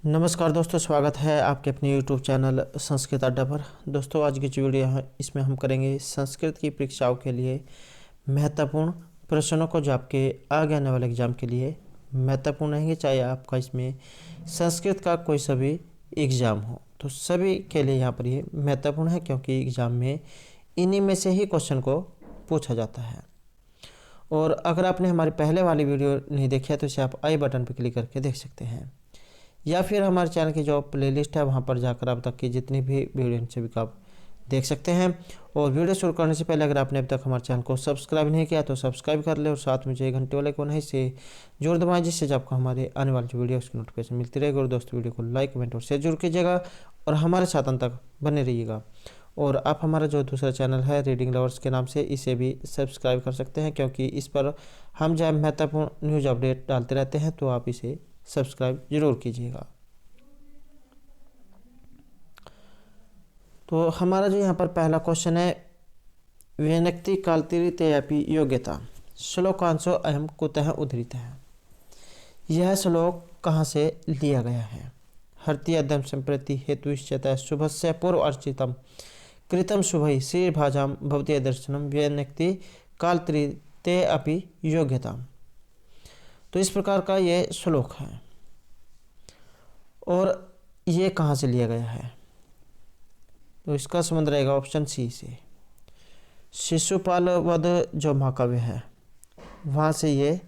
नमस्कार दोस्तों, स्वागत है आपके अपने YouTube चैनल संस्कृत अड्डा पर। दोस्तों, आज की जो वीडियो है इसमें हम करेंगे संस्कृत की परीक्षाओं के लिए महत्वपूर्ण प्रश्नों को, जो आपके आगे आने वाले एग्जाम के लिए महत्वपूर्ण रहेंगे। चाहे आपका इसमें संस्कृत का कोई सा भी एग्ज़ाम हो, तो सभी के लिए यहाँ पर ये महत्वपूर्ण है, क्योंकि एग्ज़ाम में इन्हीं में से ही क्वेश्चन को पूछा जाता है। और अगर आपने हमारी पहले वाली वीडियो नहीं देखी है तो इसे आप आई बटन पर क्लिक करके देख सकते हैं, या फिर हमारे चैनल की जो प्लेलिस्ट है वहाँ पर जाकर अब तक की जितनी भी वीडियो हैं सभी का आप देख सकते हैं। और वीडियो शुरू करने से पहले अगर आपने अब तक हमारे चैनल को सब्सक्राइब नहीं किया तो सब्सक्राइब कर ले, और साथ में जो घंटे वाले कोन है इसे जोर दबाएं, जिससे जब आपको हमारे आने वाली जो वीडियो उसकी नोटिफिकेशन मिलती रहेगी। और दोस्तों, वीडियो को लाइक, कमेंट और शेयर जरूर कीजिएगा और हमारे साथ अंत तक बने रहिएगा। और आप हमारा जो दूसरा चैनल है रीडिंग लवर्स के नाम से, इसे भी सब्सक्राइब कर सकते हैं, क्योंकि इस पर हम जब महत्वपूर्ण न्यूज़ अपडेट डालते रहते हैं, तो आप इसे सब्सक्राइब जरूर कीजिएगा। तो हमारा जो यहाँ पर पहला क्वेश्चन है, व्यनक्ति कालतीरितेऽपि योग्यता श्लोकांशो अयम कुतः उद्धृतः है। यह श्लोक कहाँ से लिया गया है? हर्ति अद्यम संप्रति हेतुश्चतः शुभस्य पूर्व अर्चितम कृतम शुभै श्री भाजाम भवती दर्शनम व्यनक्ति कालतीरितेऽपि योग्यता। तो इस प्रकार का ये श्लोक है, और ये कहाँ से लिया गया है? तो इसका संबंध रहेगा ऑप्शन सी से। शिशुपाल वध जो महाकाव्य है वहाँ से ये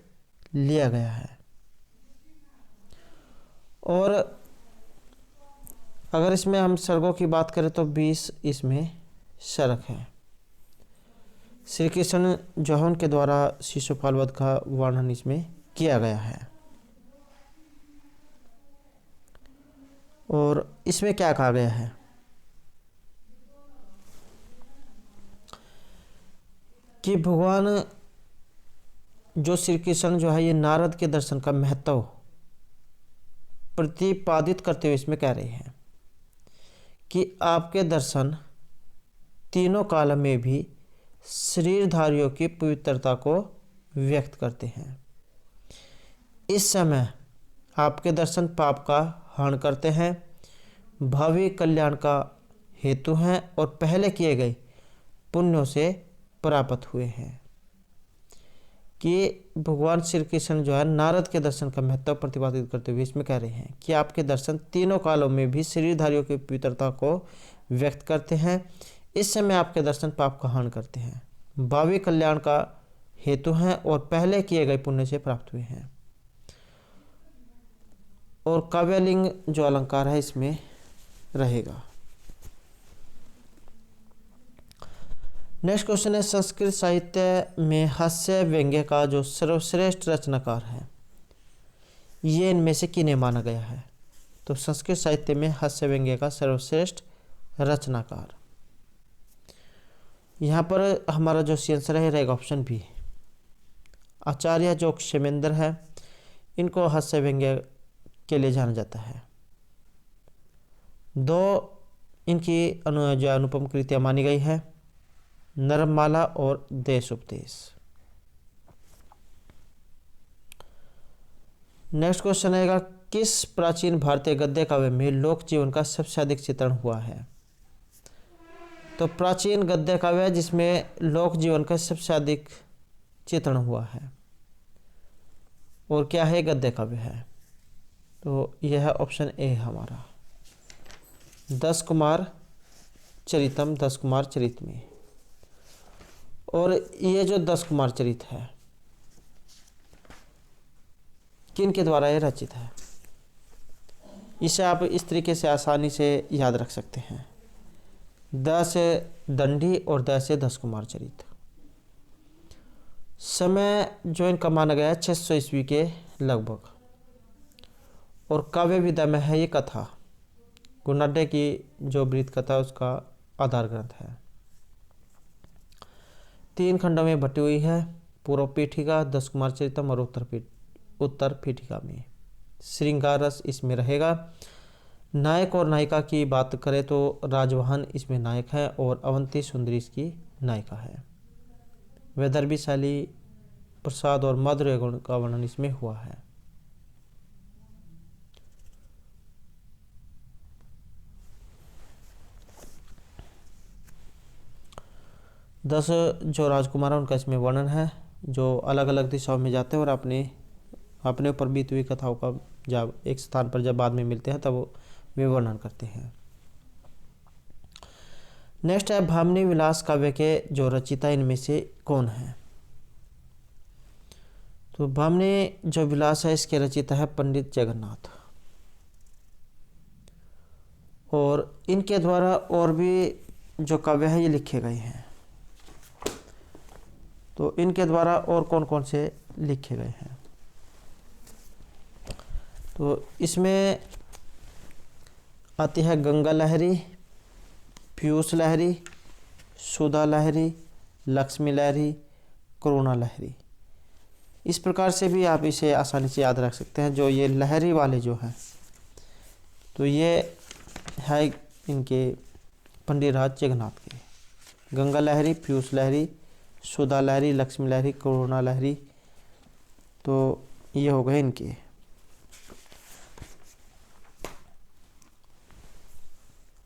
लिया गया है। और अगर इसमें हम सर्गों की बात करें तो 20 इसमें सर्ग है। श्री कृष्ण जौहन के द्वारा शिशुपाल वध का वर्णन इसमें किया गया है। और इसमें क्या कहा गया है कि भगवान जो श्री कृष्ण जो है ये नारद के दर्शन का महत्व प्रतिपादित करते हुए इसमें कह रहे हैं कि आपके दर्शन तीनों काल में भी शरीरधारियों की पवित्रता को व्यक्त करते हैं। इस समय आपके दर्शन पाप का हरण करते हैं, भावी कल्याण का हेतु हैं और पहले किए गए पुण्यों से प्राप्त हुए हैं। कि भगवान श्री कृष्ण जो है नारद के दर्शन का महत्व प्रतिपादित करते हुए इसमें कह रहे हैं कि आपके दर्शन तीनों कालों में भी शरीरधारियों की पवित्रता को व्यक्त करते हैं। इस समय आपके दर्शन पाप का हरण करते हैं, भावी कल्याण का हेतु हैं और पहले किए गए पुण्य से प्राप्त हुए हैं। और काव्यलिंग जो अलंकार है इसमें रहेगा। नेक्स्ट क्वेश्चन है, संस्कृत साहित्य में हास्य व्यंग्य का जो सर्वश्रेष्ठ रचनाकार है ये इनमें से किन्हें माना गया है? तो संस्कृत साहित्य में हास्य व्यंग्य का सर्वश्रेष्ठ रचनाकार, यहाँ पर हमारा जो सी आंसर है रहेगा ऑप्शन बी। आचार्य जो क्षेमेंद्र है, इनको हास्य व्यंग्य के लिए जाना जाता है। दो इनकी जो अनुपम कृतियाँ मानी गई है, नरममाला और देश उपदेश। नेक्स्ट क्वेश्चन आएगा, किस प्राचीन भारतीय गद्य काव्य में लोक जीवन का सबसे अधिक चित्रण हुआ है? तो प्राचीन गद्य काव्य जिसमें लोक जीवन का सबसे अधिक चित्रण हुआ है, और क्या है? गद्य काव्य है। तो यह है ऑप्शन ए हमारा, 10 कुमार चरितम, 10 कुमार चरित में। और ये जो 10 कुमार चरित है किन के द्वारा ये रचित है? इसे आप इस तरीके से आसानी से याद रख सकते हैं, 10 दंडी और 10 कुमार चरित। समय जो इनका माना गया है 600 ईस्वी के लगभग। और काव्य विधा में है ये कथा, गुणाढ्य की जो वृत्त कथा उसका आधार ग्रंथ है। 3 खंडों में बटी हुई है, पूर्व पीठिका, 10 कुमार चरितम और उत्तर पीठिका में। श्रृंगार रस इसमें रहेगा। नायक और नायिका की बात करें तो राजवाहन इसमें नायक है और अवंती सुंदरी इसकी नायिका है। वैदर्भीशाली प्रसाद और मधुर गुण का वर्णन इसमें हुआ है। 10 जो राजकुमार हैं उनका इसमें वर्णन है, जो अलग अलग दिशाओं में जाते हैं और अपने अपने ऊपर बीती हुई कथाओं का जब एक स्थान पर जब बाद में मिलते हैं तब वे वर्णन करते हैं। नेक्स्ट है भामिनी विलास काव्य के जो रचयिता इनमें से कौन है। तो भामिनी जो विलास है इसके रचयिता है पंडित जगन्नाथ, और इनके द्वारा और भी जो काव्य है ये लिखे गए हैं। तो इनके द्वारा और कौन कौन से लिखे गए हैं, तो इसमें आती है गंगा लहरी, पीयूष लहरी, सुधा लहरी, लक्ष्मी लहरी, करुणा लहरी। इस प्रकार से भी आप इसे आसानी से याद रख सकते हैं। जो ये लहरी वाले जो हैं तो ये है इनके पंडित राज जगन्नाथ के, गंगा लहरी, पीयूष लहरी, सुधा लहरी, लक्ष्मी लहरी, करुणा लहरी, तो ये हो गए इनके।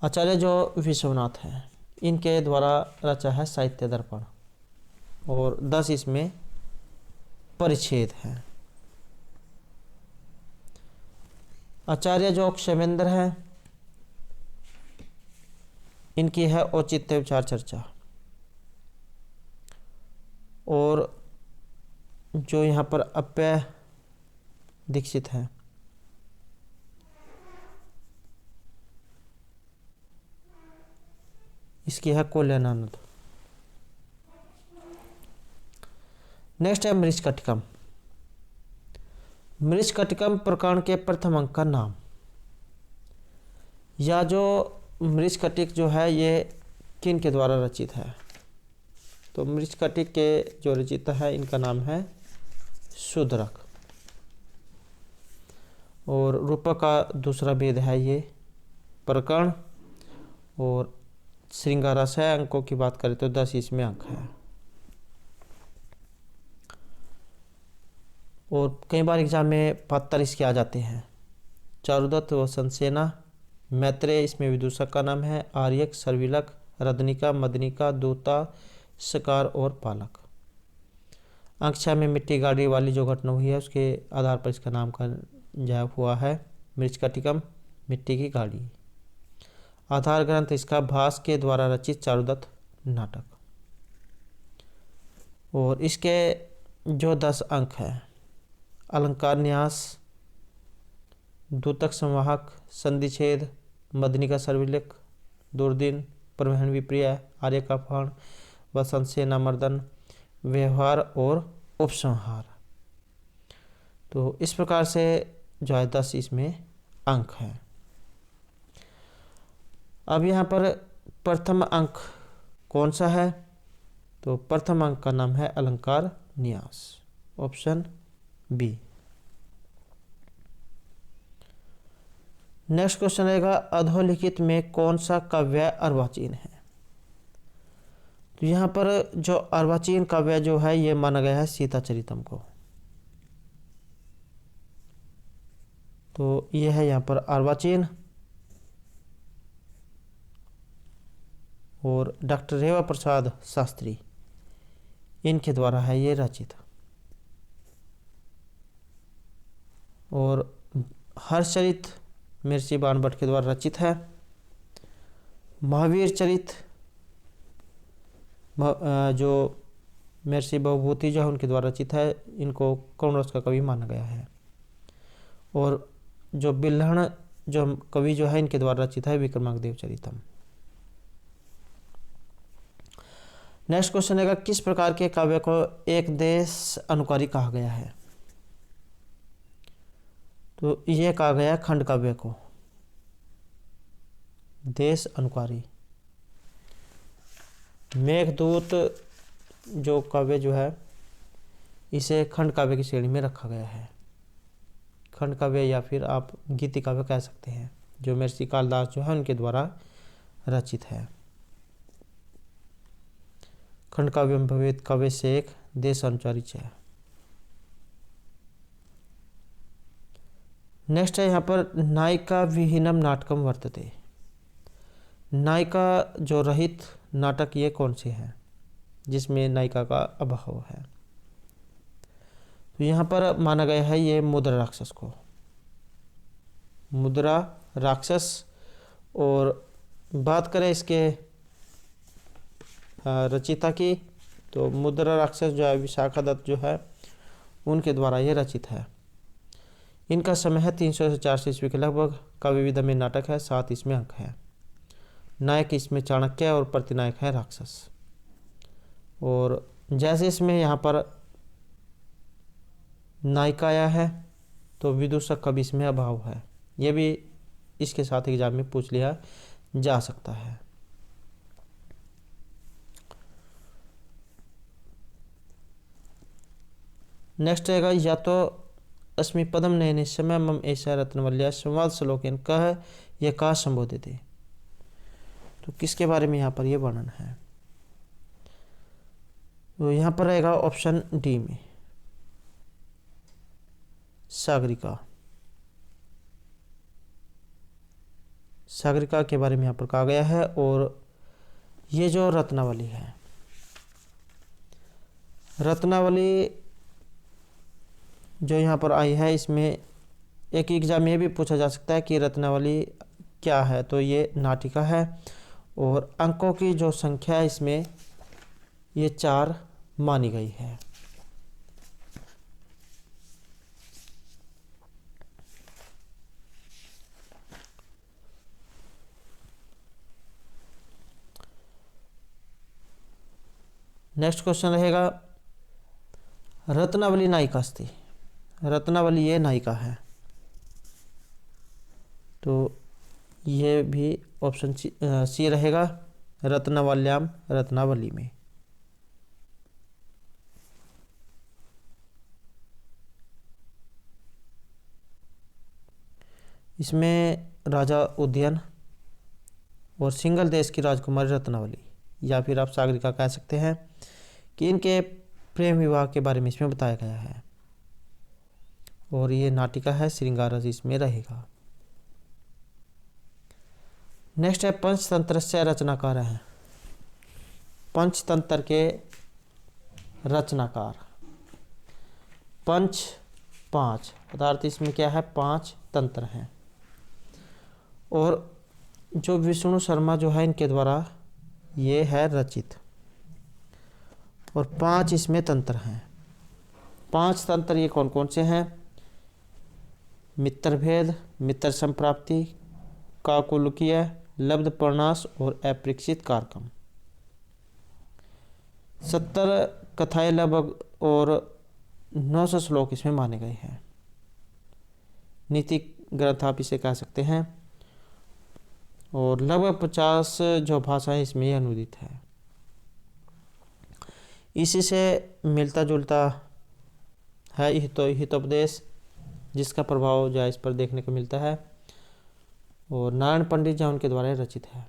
आचार्य जो विश्वनाथ हैं इनके द्वारा रचा है साहित्य दर्पण, और 10 इसमें परिच्छेद हैं। आचार्य जो क्षेमेंद्र हैं इनकी है औचित्य विचार चर्चा, और जो यहाँ पर अप्य दीक्षित हैं इसकी है कल्याणानंद। नेक्स्ट है मृच्छकटिकम। मृच्छकटिकम प्रकरण के प्रथम अंक का नाम, या जो मृच्छकटिक जो है ये किन के द्वारा रचित है। तो मृच्छकटिक के जो रचयिता है इनका नाम है शूद्रक, और रूपक का दूसरा भेद है ये प्रकरण, और श्रृंगारस है। अंकों की बात करें तो 10 इसमें अंक है, और कई बार एग्जाम में 72 इसके आ जाते हैं। चारुदत्त व संसेना, मैत्रेय इसमें विदूषक का नाम है, आर्यक, सर्विलक, रदनिका, मदनिका, दूता, सकार और पालक। अंक 6 में मिट्टी गाड़ी वाली जो घटना हुई है उसके आधार पर इसका नाम का जाप हुआ है मृच्छकटिकम, मिट्टी की गाड़ी। आधार ग्रंथ इसका भास के द्वारा रचित चारुदत्त नाटक, और इसके जो 10 अंक है अलंकार न्यास, दूतक संवाहक, संधिछेद, मदनिका सर्विलक, दुर्दिन, परिवहन विप्रिय, आर्य का फण, वसंत सेना मर्दन, व्यवहार और उपसंहार। तो इस प्रकार से जो है 10 इसमें अंक हैं। अब यहाँ पर प्रथम अंक कौन सा है, तो प्रथम अंक का नाम है अलंकार न्यास, ऑप्शन बी। नेक्स्ट क्वेश्चन रहेगा अधोलिखित में कौन सा काव्य अर्वाचीन है। तो यहाँ पर जो अर्वाचीन काव्य जो है ये माना गया है सीता चरितम को, तो ये है यहाँ पर अर्वाचीन, और डॉक्टर रेवा प्रसाद शास्त्री इनके द्वारा है ये रचित। और हर्षचरित महर्षि बाणभट्ट के द्वारा रचित है। महावीर चरित जो महर्षि भवभूति जो है उनके द्वारा रचित है, इनको करुण रस का कवि माना गया है। और जो बिल्हण जो कवि जो है इनके द्वारा रचित है विक्रमांक देव चरितम। नेक्स्ट क्वेश्चन है किस प्रकार के काव्य को एक देश अनुकारी कहा गया है। तो यह कहा गया है खंड काव्य को देश अनुकारी। मेघदूत जो काव्य जो है इसे खंड काव्य की श्रेणी में रखा गया है। खंड काव्य या फिर आप गीति काव्य कह सकते हैं, जो महर्षि कालिदास जो है उनके द्वारा रचित है। खंड काव्यम भवेत् काव्य से एक देश अनुचारी है। नेक्स्ट है यहाँ पर नायिका विहीनम नाटकम वर्तते। नायिका जो रहित नाटक ये कौन से हैं। जिसमें नायिका का अभाव है। तो यहाँ पर माना गया है ये मुद्रा राक्षस को, मुद्रा राक्षस। और बात करें इसके रचिता की, तो मुद्रा राक्षस जो है विशाखा दत्त जो है उनके द्वारा ये रचित है। इनका समय है 300 से 400 ईस्वी के लगभग। काव्य विधा में नाटक है, 7 इसमें अंक है। नायक इसमें चाणक्य और प्रतिनायक है राक्षस। और जैसे इसमें यहाँ पर नायिका आया है तो विदूषक का भी इसमें अभाव है। यह भी इसके साथ एग्जाम में पूछ लिया जा सकता है। नेक्स्ट रहेगा या तो अस्मि पदम नयने समय मम ऐसा रत्नवल्या संवाद श्लोकन कह यह का संबोधित है। तो किसके बारे में यहाँ पर यह वर्णन है? तो यहाँ पर रहेगा ऑप्शन डी में सागरिका। सागरिका के बारे में यहाँ पर कहा गया है। और ये जो रत्नावली है, रत्नावली जो यहाँ पर आई है, इसमें एक एग्जाम में भी पूछा जा सकता है कि रत्नावली क्या है। तो ये नाटिका है और अंकों की जो संख्या है इसमें ये 4 मानी गई है। नेक्स्ट क्वेश्चन रहेगा रत्नावली नायिका अस्ति। रत्नावली ये नायिका है। तो ये भी ऑप्शन सी रहेगा रत्नावल्याम रत्नावली में। इसमें राजा उदयन और सिंघल देश की राजकुमारी रत्नावली, या फिर आप सागरिका कह सकते हैं, कि इनके प्रेम विवाह के बारे में इसमें बताया गया है। और ये नाटिका है, श्रृंगार रस इसमें रहेगा। नेक्स्ट है पंचतंत्र से रचनाकार है। पंचतंत्र के रचनाकार, पंच 5 पदार्थ, इसमें क्या है 5 तंत्र हैं। और जो विष्णु शर्मा जो है इनके द्वारा ये है रचित। और 5 इसमें तंत्र हैं। 5 तंत्र ये कौन कौन से हैं? मित्र भेद, मित्र संप्राप्ति, काकुलकीय, लब्ध प्रणाश और अपरीक्षित कारकम। 70 कथाएं लगभग और 900 श्लोक इसमें माने गए हैं। नीति ग्रंथ आप इसे कह सकते हैं। और लगभग 50 जो भाषाएं इसमें अनुदित है। इसी से मिलता जुलता है हितोपदेश, जिसका प्रभाव जो है इस पर देखने को मिलता है। और नारायण पंडित जो उनके द्वारा रचित है।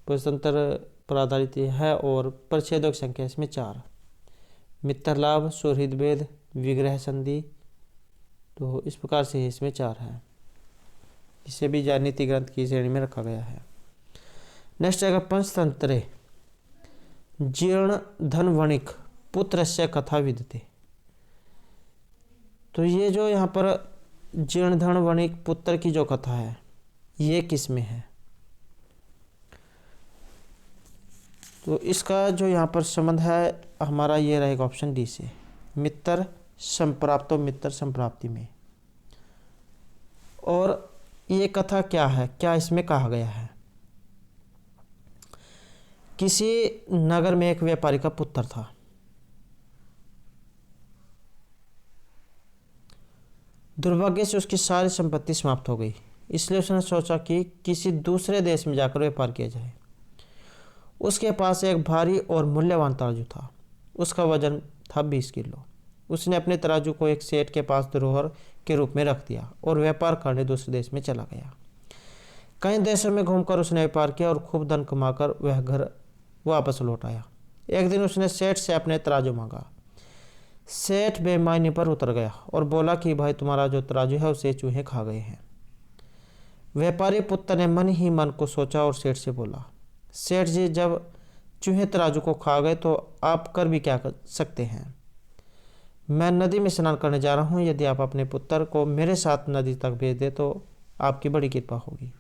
पंचतंत्र पर आधारित है और परिच्छेदों की संख्या इसमें 4। मित्र लाभ, सुहृद भेद, विग्रह संधि, तो इस प्रकार से इसमें 4 है। इसे भी नीति ग्रंथ की श्रेणी में रखा गया है। नेक्स्ट आएगा पंचतंत्रे जीर्ण धन वणिक पुत्र से कथा विदते। तो ये जो यहाँ पर जीर्ण धन वणिक पुत्र की जो कथा है ये किस में है? तो इसका जो यहाँ पर संबंध है हमारा ये रहेगा ऑप्शन डी से, मित्र संप्राप्तो मित्र संप्राप्ति में। और ये कथा क्या है, क्या इसमें कहा गया है? किसी नगर में एक व्यापारी का पुत्र था। दुर्भाग्य से उसकी सारी संपत्ति समाप्त हो गई, इसलिए उसने सोचा कि किसी दूसरे देश में जाकर व्यापार किया जाए। उसके पास एक भारी और मूल्यवान तराजू था। उसका वजन था 20 किलो। उसने अपने तराजू को एक सेठ के पास धरोहर के रूप में रख दिया और व्यापार करने दूसरे देश में चला गया। कई देशों में घूमकर उसने व्यापार किया और खूब धन कमाकर वह घर वापस लौट आया। एक दिन उसने सेठ से अपने तराजू मांगा। सेठ बेईमानी पर उतर गया और बोला कि भाई तुम्हारा जो तराजू है उसे चूहे खा गए हैं। व्यापारी पुत्र ने मन ही मन को सोचा और सेठ से बोला, सेठ जी, जब चूहे तराजू को खा गए तो आप कर भी क्या कर सकते हैं। मैं नदी में स्नान करने जा रहा हूँ, यदि आप अपने पुत्र को मेरे साथ नदी तक भेज दे तो आपकी बड़ी कृपा होगी।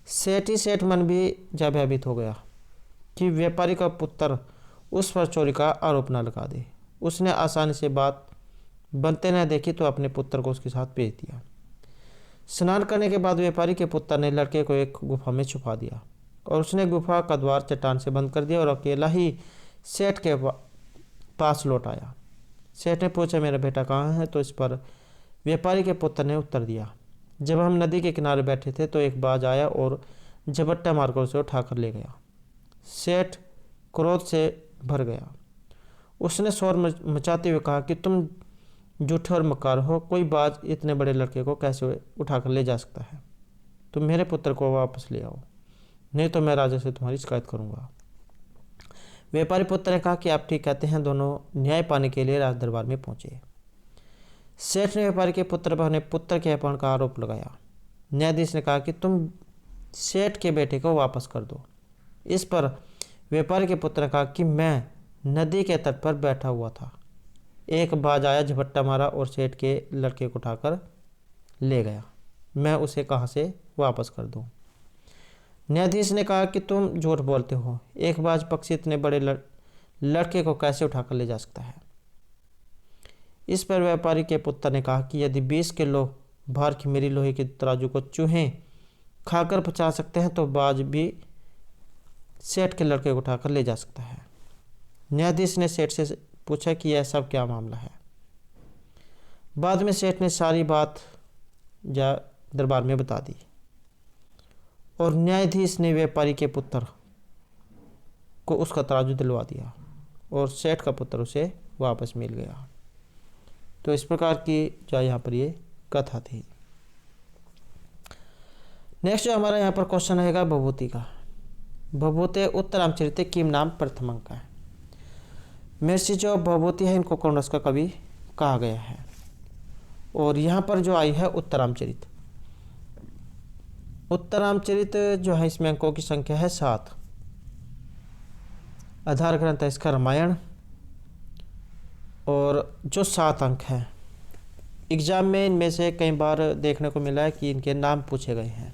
सेठ ही सेठ मन भी जब भयभीत हो गया कि व्यापारी का पुत्र उस पर चोरी का आरोप न लगा दे। उसने आसानी से बात बनते न देखी तो अपने पुत्र को उसके साथ भेज दिया। स्नान करने के बाद व्यापारी के पुत्र ने लड़के को एक गुफा में छुपा दिया और उसने गुफा का द्वार चट्टान से बंद कर दिया और अकेला ही सेठ के पास लौट आया। सेठ ने पूछा, मेरा बेटा कहाँ है? तो इस पर व्यापारी के पुत्र ने उत्तर दिया, जब हम नदी के किनारे बैठे थे तो एक बाज आया और झपट्टा मारकर उसे उठाकर ले गया। सेठ क्रोध से भर गया। उसने शोर मचाते हुए कहा कि तुम झूठे और मक्कार हो। कोई बाज इतने बड़े लड़के को कैसे उठाकर ले जा सकता है? तुम मेरे पुत्र को वापस ले आओ, नहीं तो मैं राजा से तुम्हारी शिकायत करूंगा। व्यापारी पुत्र ने कहा कि आप ठीक कहते हैं। दोनों न्याय पाने के लिए राज दरबार में पहुंचे। सेठ ने व्यापारी के पुत्र पर अपने पुत्र के अपहरण का आरोप लगाया। न्यायाधीश ने कहा कि तुम सेठ के बेटे को वापस कर दो। इस पर व्यापारी के पुत्र ने कहा कि मैं नदी के तट पर बैठा हुआ था, एक बाज आया, झपट्टा मारा और सेठ के लड़के को उठाकर ले गया। मैं उसे कहाँ से वापस कर दूं? न्यायाधीश ने कहा कि तुम झूठ बोलते हो। एक बाज पक्षी इतने बड़े लड़के को कैसे उठाकर ले जा सकता है? इस पर व्यापारी के पुत्र ने कहा कि यदि 20 किलो भार की मेरी लोहे की तराजू को चूहे खाकर पचा सकते हैं तो बाज भी सेठ के लड़के को उठाकर ले जा सकता है। न्यायाधीश ने सेठ से पूछा कि यह सब क्या मामला है। बाद में सेठ ने सारी बात दरबार में बता दी और न्यायाधीश ने व्यापारी के पुत्र को उसका तराजू दिलवा दिया और सेठ का पुत्र उसे वापस मिल गया। तो इस प्रकार की जो यहाँ पर ये कथा थी। नेक्स्ट जो हमारा यहाँ पर क्वेश्चन रहेगा भभूति का। भभूति उत्तरामचरित किम नाम प्रथम अंक है। महर्षि जो भभूति है इनको कौन का कवि कहा गया है और यहाँ पर जो आई है उत्तरामचरित। उत्तरामचरित जो है इसमें अंकों की संख्या है 7। आधार ग्रंथ है इसका रामायण और जो 7 अंक हैं एग्जाम में इनमें से कई बार देखने को मिला है कि इनके नाम पूछे गए हैं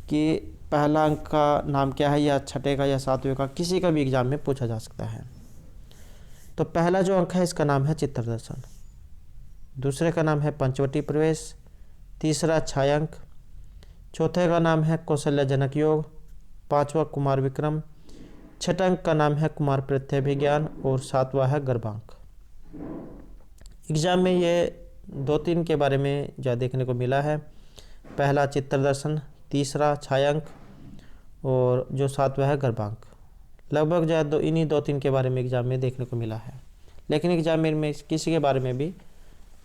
कि पहला अंक का नाम क्या है या छठे का या 7वें का, किसी का भी एग्जाम में पूछा जा सकता है। तो पहला जो अंक है इसका नाम है चित्रदर्शन, दूसरे का नाम है पंचवटी प्रवेश, तीसरा छायांक, चौथे का नाम है कौशल्यजनक योग, 5वां कुमार विक्रम, छठा अंक का नाम है कुमार प्रत्यभिज्ञान और 7वां है गर्भांक। एग्जाम में ये 2-3 के बारे में जो देखने को मिला है, पहला चित्रदर्शन, तीसरा छायांक और जो 7वां है गर्भांक। लगभग जो इन्हीं 2-3 के बारे में एग्जाम में देखने को मिला है, लेकिन एग्जाम में किसी के बारे में भी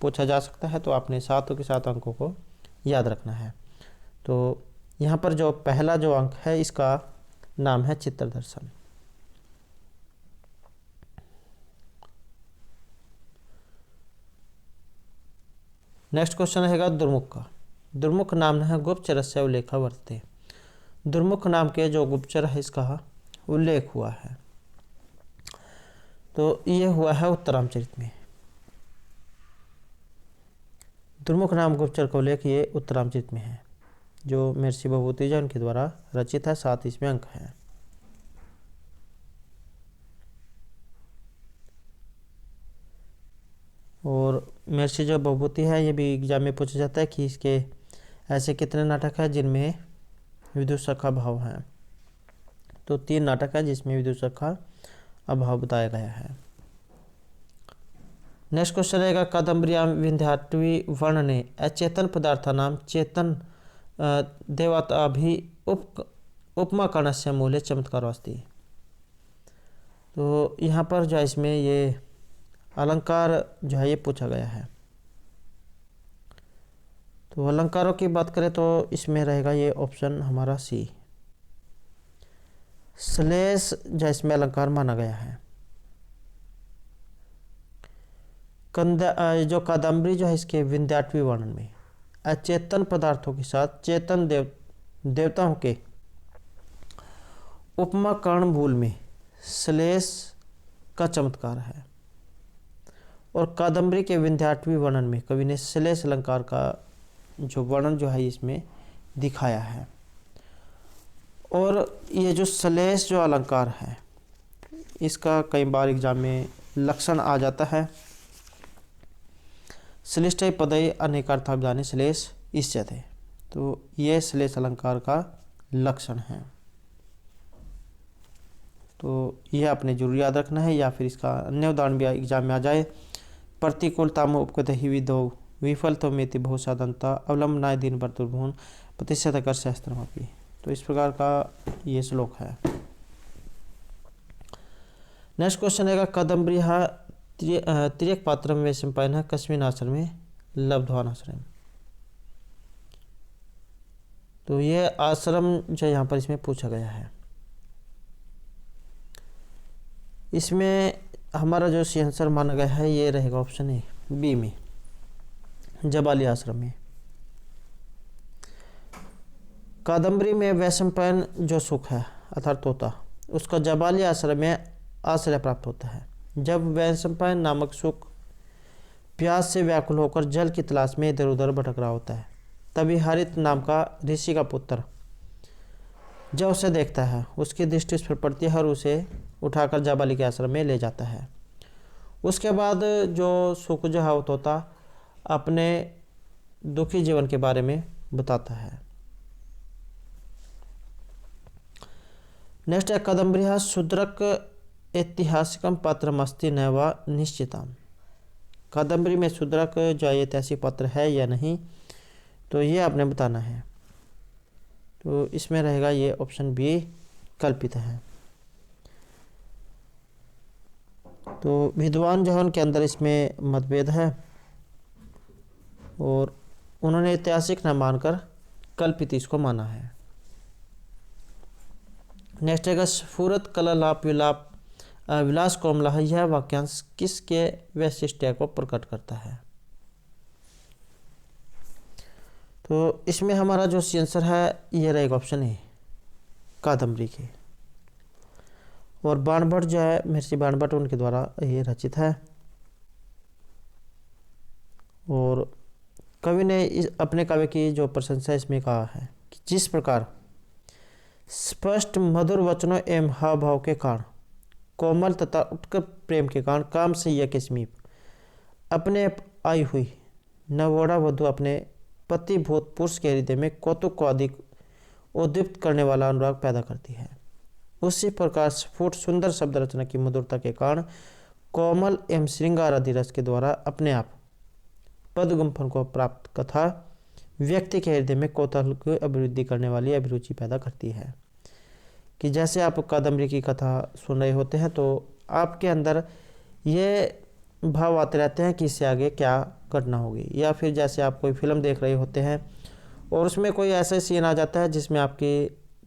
पूछा जा सकता है, तो आपने 7 के 7 अंकों को याद रखना है। तो यहाँ पर जो पहला जो अंक है इसका नाम है चित्रदर्शन। नेक्स्ट क्वेश्चन रहेगा दुर्मुख का। दुर्मुख नाम है गुप्तचरस्य उल्लेख वर्तते। दुर्मुख नाम के जो गुप्तचर है इसका उल्लेख हुआ है, तो ये हुआ है उत्तरामचरित में। दुर्मुख नाम गुप्तचर का उल्लेख ये उत्तरामचरित में है, जो महर्षि भभूति जो उनके द्वारा रचित है। 7 इसमें अंक है। और महर्षि जो भभूति है ये भी एग्जाम में पूछा जाता है कि इसके ऐसे कितने नाटक हैं जिनमें विदूषक का भाव है। तो 3 नाटक है जिसमें विदूषक का अभाव बताया गया है। नेक्स्ट क्वेश्चन रहेगा कादम्बर्याम विंध्याटवी वर्णने अचेतन पदार्थानाम चेतन देवताभि उपमा कर्णस्य मूल्य चमत्कार अस्ति। तो यहाँ पर जो है इसमें ये अलंकार जो है ये पूछा गया है। तो अलंकारों की बात करें तो इसमें रहेगा ये ऑप्शन हमारा सी, श्लेष जो इसमें अलंकार माना गया है। जो कादम्बरी जो है इसके विंध्याटवी वर्णन में अचेतन पदार्थों के साथ चेतन देवताओं के उपमा कर्णमूल में श्लेष का चमत्कार है। और कादम्बरी के विंध्याटवी वर्णन में कवि ने श्लेष अलंकार का जो वर्णन जो है इसमें दिखाया है। और ये जो श्लेष जो अलंकार है इसका कई बार एग्जाम में लक्षण आ जाता है। श्लिष्ट पदय अनेकार्थाभिधाने श्लेष इष्यते, तो ये श्लेष अलंकार का लक्षण है। तो यह आपने जरूर याद रखना है, या फिर इसका अन्य उदाहरण भी एग्जाम में आ जाए। प्रतिकूलताम उपगत ही विदो विफल तो मेति बहु साधनता अवलंबनाय दिन पर दुर्भुवन प्रतिशत कर शास्त्रमपि। तो इस प्रकार का ये श्लोक है। नेक्स्ट क्वेश्चन है कादम्बरी तिर्यक पात्रम वे संपायन कस्मिन् आश्रमे लब्धवान आश्रम। तो ये आश्रम जो यहाँ पर इसमें पूछा गया है, इसमें हमारा जो सी आंसर माना गया है ये रहेगा ऑप्शन ए बी में, जबाली आश्रम में। कादम्बरी में वैशंपायन जो सुख है अर्थात तोता, उसका जबाली आश्रम में आश्रय प्राप्त होता है। जब वैशंपायन नामक सुख प्यास से व्याकुल होकर जल की तलाश में इधर उधर भटक रहा होता है, तभी हरित नाम का ऋषि का पुत्र जब उसे देखता है, उसकी दृष्टि उस पर पड़ती है और उसे उठाकर जबाली के आश्रम में ले जाता है। उसके बाद जो सुख जो है वो तोता अपने दुखी जीवन के बारे में बताता है। नेक्स्ट है कादम्बरी शूद्रक ऐतिहासिकम पात्रमस्ति न वा निश्चितम। कादम्बरी में शूद्रक जो ऐतिहासिक पात्र है या नहीं, तो ये आपने बताना है। तो इसमें रहेगा ये ऑप्शन बी कल्पित है। तो विद्वान जो है उनके अंदर इसमें मतभेद है और उन्होंने ऐतिहासिक न मानकर कल्पित इसको माना है। नेक्स्ट है स्फुरत कलालाप विलाप विलास कोमला, यह वाक्यांश किसके वैशिष्ट्य को प्रकट करता है। तो इसमें हमारा जो आंसर है ये रहेगा ऑप्शन ए कादम्बरी के। और बाणभट्ट जो है महर्षि बाणभट्ट उनके द्वारा ये रचित है। और कवि ने अपने काव्य की जो प्रशंसा इसमें कहा है कि जिस प्रकार स्पष्ट मधुर वचनों एवं हाव भाव के कारण, कोमल तथा उत्कट प्रेम के कारण काम सैया के समीप अपने आई हुई नवोड़ा वधु अपने पति भूत पुरुष के हृदय में कौतुक को अधिक उद्दीप्त करने वाला अनुराग पैदा करती है, उसी प्रकार स्फुट सुंदर शब्द रचना की मधुरता के कारण कोमल एवं श्रृंगार आदि रस के द्वारा अपने आप पदगुम्फन को प्राप्त कथा व्यक्ति के हृदय में कौतूहल की अभिवृद्धि करने वाली अभिरुचि पैदा करती है। कि जैसे आप कादम्बरी की कथा सुन रहे होते हैं तो आपके अंदर ये भाव आते रहते हैं कि इससे आगे क्या घटना होगी, या फिर जैसे आप कोई फिल्म देख रहे होते हैं और उसमें कोई ऐसा सीन आ जाता है जिसमें आपकी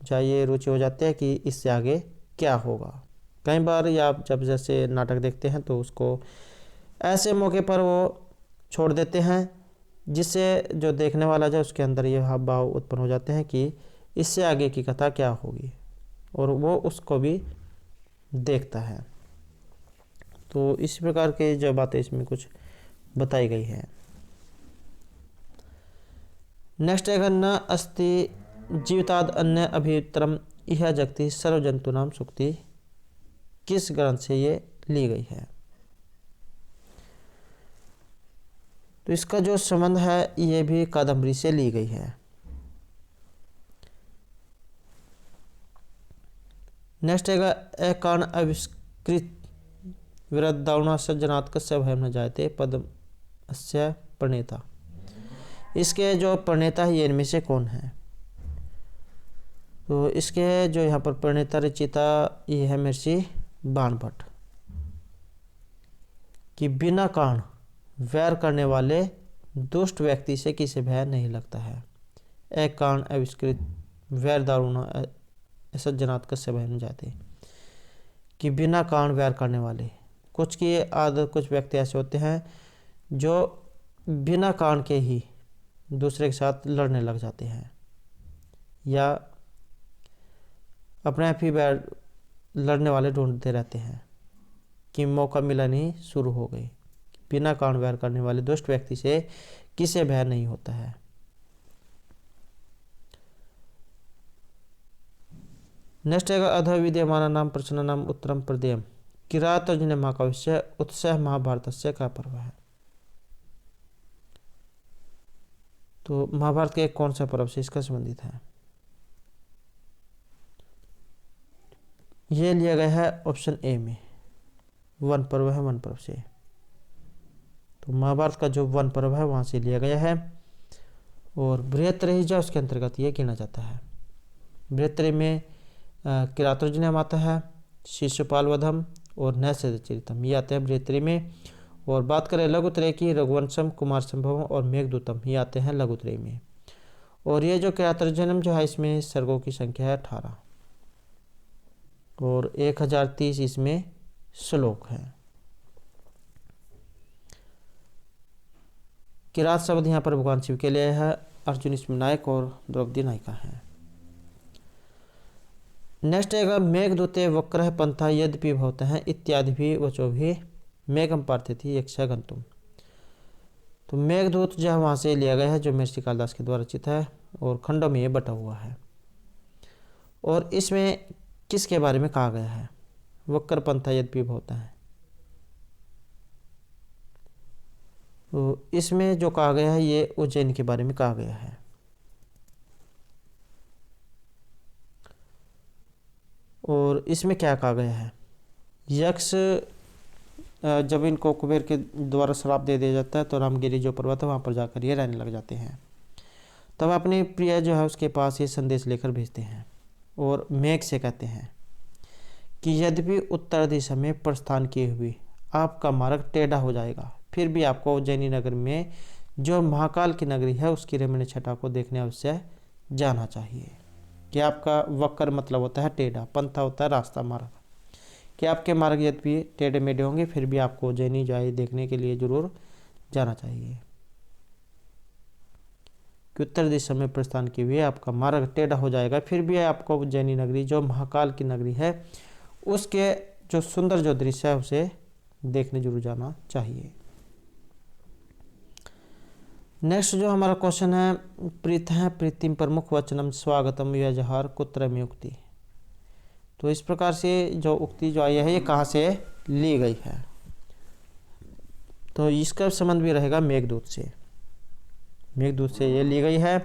चाहिए रुचि हो जाती है कि इससे आगे क्या होगा। कई बार या आप जब जैसे नाटक देखते हैं तो उसको ऐसे मौके पर वो छोड़ देते हैं जिससे जो देखने वाला जो उसके अंदर ये हाव भाव उत्पन्न हो जाते हैं कि इससे आगे की कथा क्या होगी, और वो उसको भी देखता है। तो इस प्रकार के जो बातें इसमें कुछ बताई गई है। नेक्स्ट है न अस्ति जीविताद अन्य अभितरम यह जगति सर्वजंतु नाम सुक्ति, किस ग्रंथ से ये ली गई है। तो इसका जो संबंध है ये भी कादम्बरी से ली गई है। नेक्स्ट है अकारण आविष्कृत विरद्दाउणा सज्जनात् कस्य भयं न जायते पदम अस्य प्रणेता। इसके जो प्रणेता है ये इनमें से कौन है। तो इसके जो यहाँ पर प्रणेता रचिता ये है महर्षि बाणभट्ट। कि बिना कारण वैर करने वाले दुष्ट व्यक्ति से किसी भय नहीं लगता है। एक कारण आविष्कृत वैर दारुणा सज्जनात् कस्य भयं न जायते। कि बिना कारण वैर करने वाले, कुछ की आदत कुछ व्यक्ति ऐसे होते हैं जो बिना कारण के ही दूसरे के साथ लड़ने लग जाते हैं, या अपने आप ही लड़ने वाले ढूंढते रहते हैं कि मौका मिला नहीं शुरू हो गई। बिना कारण व्यवहार करने वाले दुष्ट व्यक्ति से किसे भय नहीं होता है। नेक्स्ट है अध विद्यमान नाम प्रश्न नाम उत्तरम प्रदेयम किरातर्जुन महाकाव्य उत्साह महाभारत से का पर्व है। तो महाभारत के कौन सा पर्व से इसका संबंधित है? यह लिया गया है ऑप्शन ए में, वन पर्व है, वन पर्व से। तो महाभारत का जो वन पर्व है वहां से लिया गया है। और बृहत्तरेजा उसके अंतर्गत यह गिना जाता है। बृहत्तरे में किरातर्जुनीयम आता है, शिशुपाल वधम और नैषधीयचरितम ये आते हैं बृहत्तरे में। और बात करें लघुत्रय की, रघुवंशम, कुमार संभवम और मेघदूतम ये आते हैं लघुत्रय में। और ये जो किरातर्जुनीयम जो है इसमें सर्गों की संख्या है 18 और 1030 इसमें श्लोक है। किरात शब्द यहाँ पर भगवान शिव के लिए है। अर्जुन इसमें नायक और द्रौपदी नायिका है। नेक्स्ट है मेघदूते वक्र पंथा यद्यपि भवतः हैं इत्यादि भी वचो भी मेघम पार्थिथि यक्षा गंतुम। तो मेघदूत जो है वहाँ से लिया गया है जो महर्षि कालिदास के द्वारा रचित है और खंडों में ये बटा हुआ है। और इसमें किसके बारे में कहा गया है? वक्र पंथा यद्यपि भवतः है। तो इसमें जो कहा गया है ये उज्जैन के बारे में कहा गया है। और इसमें क्या कहा गया है? यक्ष जब इनको कुबेर के द्वारा श्राप दे दिया जाता है तो रामगिरी जो पर्वत है वहाँ पर जाकर ये रहने लग जाते हैं। तब अपने प्रिय जो है उसके पास ये संदेश लेकर भेजते हैं और मेघ से कहते हैं कि यद्यपि उत्तर दिशा में प्रस्थान किए हुए आपका मार्ग टेढ़ा हो जाएगा, फिर भी आपको उज्जैनी नगर में जो महाकाल की नगरी है उसकी रमणीय छटा को देखने अवश्य जाना चाहिए। कि आपका वक्र मतलब होता है टेढ़ा, पंथा होता है रास्ता, मार्ग। कि आपके मार्ग यद्यपि टेढ़े मेढ़े होंगे फिर भी आपको उज्जैनी जाए देखने के लिए जरूर जाना चाहिए। कि उत्तर दिशा में प्रस्थान किए हुए आपका मार्ग टेढ़ा हो जाएगा, फिर भी आपको उज्जैनी नगरी जो महाकाल की नगरी है उसके जो सुंदर जो दृश्य है उसे देखने जरूर जाना चाहिए। नेक्स्ट जो हमारा क्वेश्चन है प्रीत है प्रीतिम प्रमुख वचनम स्वागतम व्यजहार कुत्रम युक्ति। तो इस प्रकार से जो उक्ति जो आई है ये कहाँ से ली गई है? तो इसका संबंध भी रहेगा मेघदूत से। मेघदूत से ये ली गई है।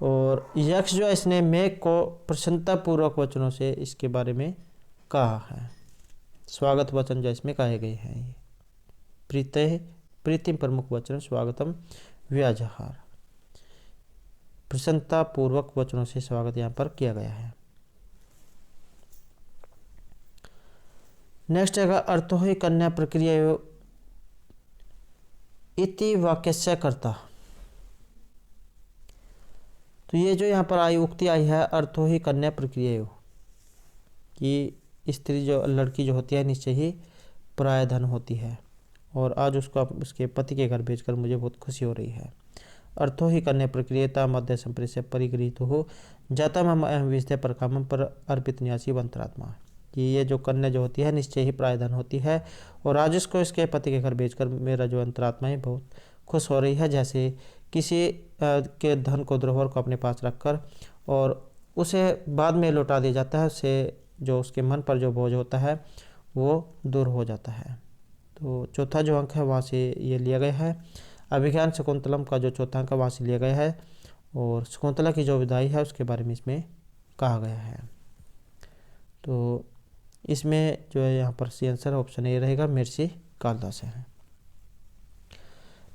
और यक्ष जो इसने मेघ को प्रसन्नता पूर्वक वचनों से इसके बारे में कहा है। स्वागत वचन जो इसमें कहे गए हैं ये प्रीतिम प्रमुख वचन स्वागतम व्यजहार, प्रसन्नता पूर्वक वचनों से स्वागत यहाँ पर किया गया है। नेक्स्ट है अर्थो ही कन्या प्रक्रिया इति वाक्यस्य कर्ता। तो ये जो यहाँ पर आई उक्ति आई है अर्थो ही कन्या प्रक्रिया कि स्त्री जो लड़की जो होती है निश्चय ही पराया धन होती है और आज उसको उसके पति के घर भेजकर मुझे बहुत खुशी हो रही है। अर्थो ही कन्या प्रक्रियता मध्य संप्रेष्य परिगृहित हो जाता मम अहम विषय पर कामम पर अर्पित न्यासी अंतरात्मा। कि ये जो कन्या जो होती है निश्चय ही प्रायधन होती है और आज उसको इसके पति के घर भेजकर मेरा जो अंतरात्मा है बहुत खुश हो रही है, जैसे किसी के धन को धरोहर को अपने पास रखकर और उसे बाद में लौटा दिया जाता है, उससे जो उसके मन पर जो बोझ होता है वो दूर हो जाता है। तो चौथा जो अंक है वहाँ से ये लिया गया है। अभिज्ञान शकुंतलम का जो चौथा अंक है वहाँ से लिया गया है और शकुंतला की जो विदाई है उसके बारे में इसमें कहा गया है। तो इसमें जो है यहाँ पर सी आंसर ऑप्शन ए रहेगा, महर्षि कालिदास है।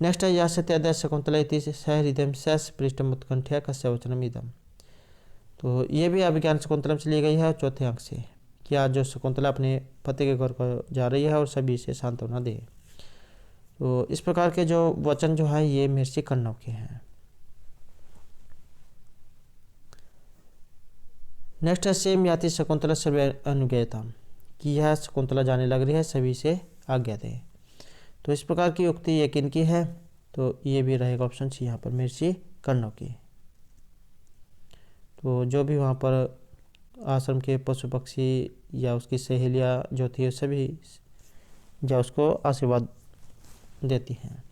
नेक्स्ट है या सत्यादय शकुंतला इति सहृदय सस पृष्ठम उत्कंठ्या कस्य वचनम इदम। तो ये भी अभिज्ञान शकुंतलम से ली गई है चौथे अंक से कि आज जो शकुंतला अपने पति के घर को जा रही है और सभी से सांत्वना दे। तो इस प्रकार के जो वचन जो है ये महर्षि कण्व के हैं। नेक्स्ट है सेम याति शकुंतला सर्व अनुज्ञाता कि यह शकुंतला जाने लग रही है सभी से आज्ञा दे। तो इस प्रकार की उक्ति ये किनकी है? तो ये भी रहेगा ऑप्शन सी यहाँ पर महर्षि कण्व की। तो जो भी वहाँ पर आश्रम के पशु पक्षी या उसकी सहेलियाँ जो थी सभी जो उसको आशीर्वाद देती हैं।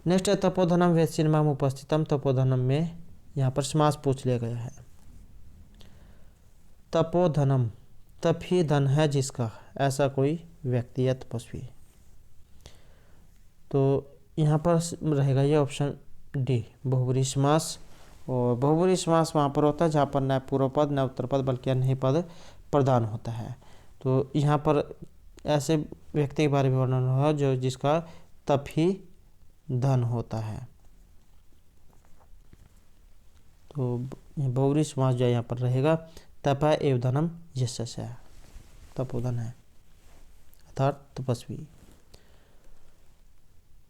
नेक्स्ट है तपोधनम वेश्चिनमाम उपस्थितम। तपोधनम में यहाँ पर समास पूछ लिया गया है। तपोधनम तप ही धन है जिसका, ऐसा कोई व्यक्ति या तपस्वी। तो यहाँ पर रहेगा ये ऑप्शन डी बहुब्रीहि समास। और बहुब्रीहि समास वहाँ पर होता है जहाँ पर न पूर्व पद न उत्तर पद बल्कि अन्य पद प्रधान होता है। तो यहाँ पर ऐसे व्यक्ति के बारे में वर्णन हुआ जो जिसका तप ही धन होता है। तो बहुब्रीहि समास जो यहाँ पर रहेगा तप है एव धनम यस्य, तपोधन है अर्थात तपस्वी।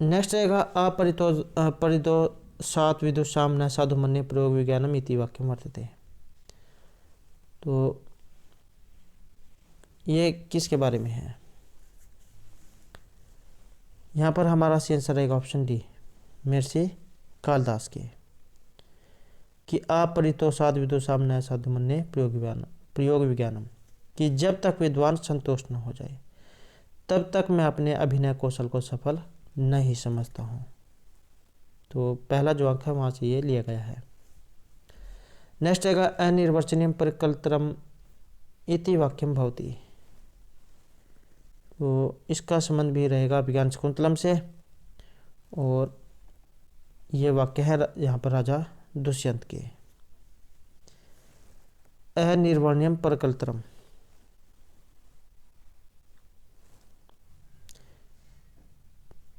नेक्स्ट रहेगा अपरितोषात् विदुषां न साधुमन्ये प्रयोग विज्ञानम इति वाक्यम वर्तते। तो ये किसके बारे में है? यहाँ पर हमारा सी आंसर रहेगा ऑप्शन डी महर्षि कालिदास के, कि अपरितोषात् विदुषां न साधुमन्ये प्रयोग विज्ञानम, कि जब तक विद्वान संतुष्ट न हो जाए तब तक मैं अपने अभिनय कौशल को सफल नहीं समझता हूँ। तो पहला जो अंक है वहाँ से ये लिया गया है। नेक्स्ट रहेगा अनिर्वचनीयम परिकल्पतरम इति वाक्यम भवति। तो इसका संबंध भी रहेगा अभिज्ञान शकुंतलम से, और ये वाक्य है यहाँ पर राजा दुष्यंत के। अनिर्वचनीयम परिकल्पतरम,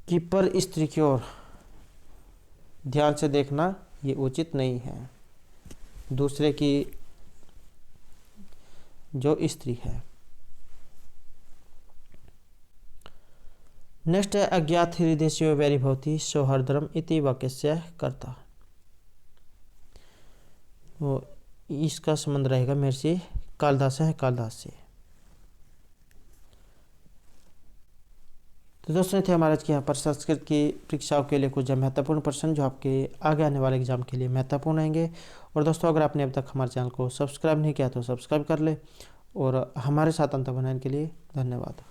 कि पर स्त्री की ओर ध्यान से देखना ये उचित नहीं है, दूसरे की जो स्त्री है। नेक्स्ट है अज्ञात हृदयस्यो वैरिभवति सौहार्दरम इति वाक्यस्य कर्ता। वो इसका संबंध रहेगा महर्षि कालिदास है, कालिदास से। तो दोस्तों थे हमारे आज के यहाँ पर संस्कृत की परीक्षाओं के लिए कुछ महत्वपूर्ण प्रश्न जो आपके आगे आने वाले एग्जाम के लिए महत्वपूर्ण रहेंगे। और दोस्तों अगर आपने अब तक हमारे चैनल को सब्सक्राइब नहीं किया तो सब्सक्राइब कर ले, और हमारे साथ अंत बनाने के लिए धन्यवाद।